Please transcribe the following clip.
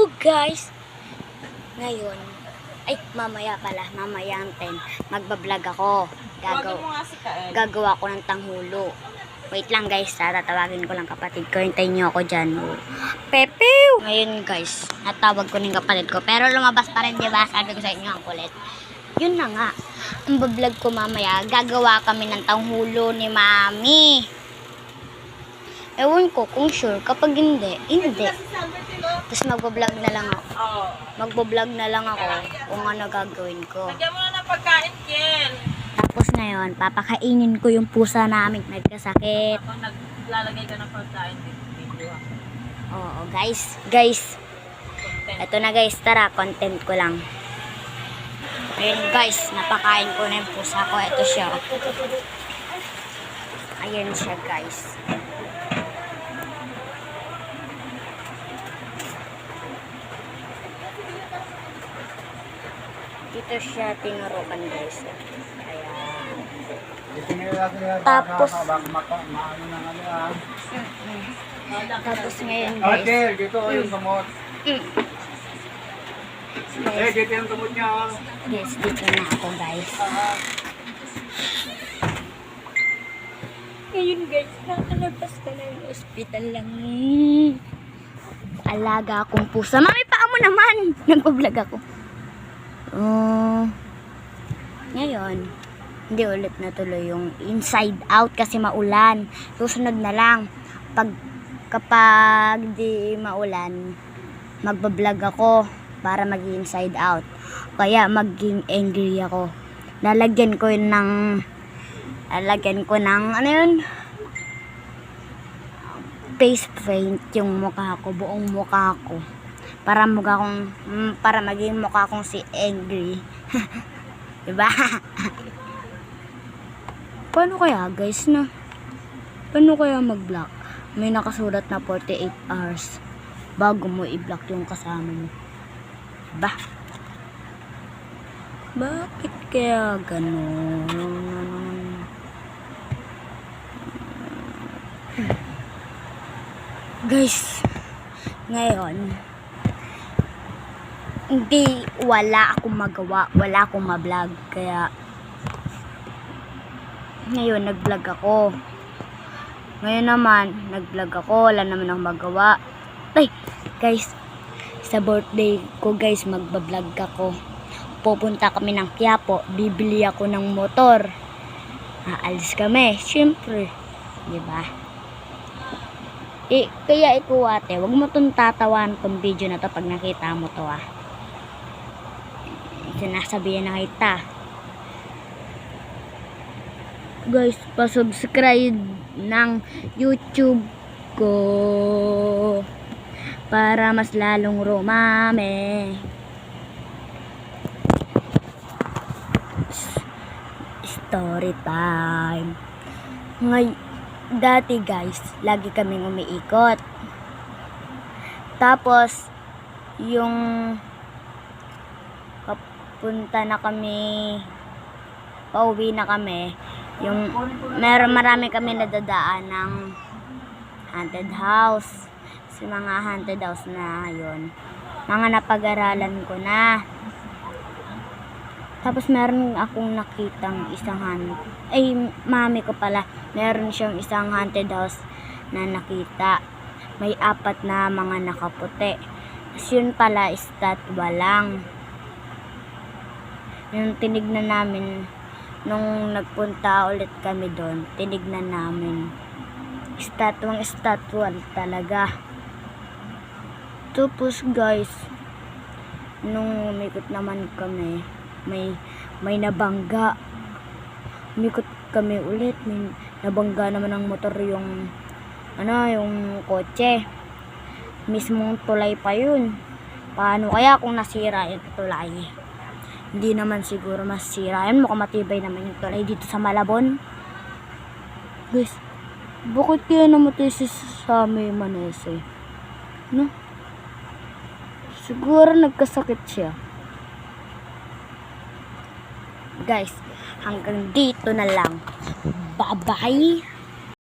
Hello guys! Ngayon, ay mamaya pala, mamayang 10, magbablog ako. Gagawa ko ng tanghulo. Wait lang guys, tatawagin ko lang kapatid ko. Hintayin nyo ako dyan. Pepew! Ngayon guys, natawag ko ng kapatid ko. Pero lumabas pa rin, diba? Sabi ko sa inyo, ang kulit. Yun na nga. Ang bablog ko mamaya, gagawa kami ng tanghulo ni Mami. Ewan ko kung sure. Kapag hindi, hindi. Tapos magbablog na lang ako. Magbablog na lang ako kung ano gagawin ko. Lagyan mo na ng pagkain, Ken. Tapos ngayon, papakainin ko yung pusa namin nagkasakit. Ako naglalagay ka ng pagkain dito. Oo, guys. Guys. Ito na guys, tara, content ko lang. Ayun guys, napakain ko na yung pusa ko. Ito siya. Ayun siya guys. Dito siya tinurukan guys. Tapos tapos ngayon guys. Okay, dito yung gamot. Dito yung gamot niya. Yes, dito na ako guys. Ngayon guys, nakalabas ka na yung hospital lang. Alaga akong pusa. Mami, paa mo naman! Nagpa-vlog ako. Ngayon, hindi ulit natuloy yung inside out kasi maulan. Susunod na lang. Kapag di maulan, magbablog ako para mag-inside out. Kaya maging angry ako. Lalagyan ko ng ano yun? Face paint yung mukha ko, buong mukha ko. Para maging mukha kong si angry. Diba? Paano kaya guys na? Paano kaya mag-block? May nakasulat na 48 hours bago mo i-block yung kasama mo. Diba? Bakit kaya ganun? Guys, ngayon wala akong magawa, wala akong ma-vlog, kaya ngayon nag-vlog ako. Ngayon naman nag-vlog ako, wala naman akong magawa. Ay guys, sa birthday ko guys, magba-vlog ako. Pupunta kami ng Quiapo, bibili ako ng motor, aalis kami, syempre, diba? Kaya ikaw ate, wag mo itong tatawan tong video na to pag nakita mo to sinasabihan na kita. Guys, pa-subscribe ng YouTube ko para mas lalong rumami. Story time. Dati guys, lagi kaming umiikot. Tapos yung pauwi na kami, yung marami kami nadadaan ng haunted house. Si mga haunted house na yun, mga napag-aralan ko na. Tapos meron akong nakitang mami ko pala, meron siyang isang haunted house na nakita. May 4 na mga nakaputi. Tapos yun pala, estatwa lang. Yung tinignan namin, nung nagpunta ulit kami doon, tinignan namin. Estatwang talaga. Tapos guys, nung umikot naman kami, may nabangga. Umikot kami ulit, may nabangga naman ng motor yung kotse. Mismong tulay pa yun. Paano kaya kung nasira yung tulay? Hindi naman siguro masira. Ayun, mukhang matibay naman yung tulay dito sa Malabon. Guys, bakit kaya namatay si Sammy Manese? No? Siguro nagkasakit siya. Guys, hanggang dito na lang. Bye-bye!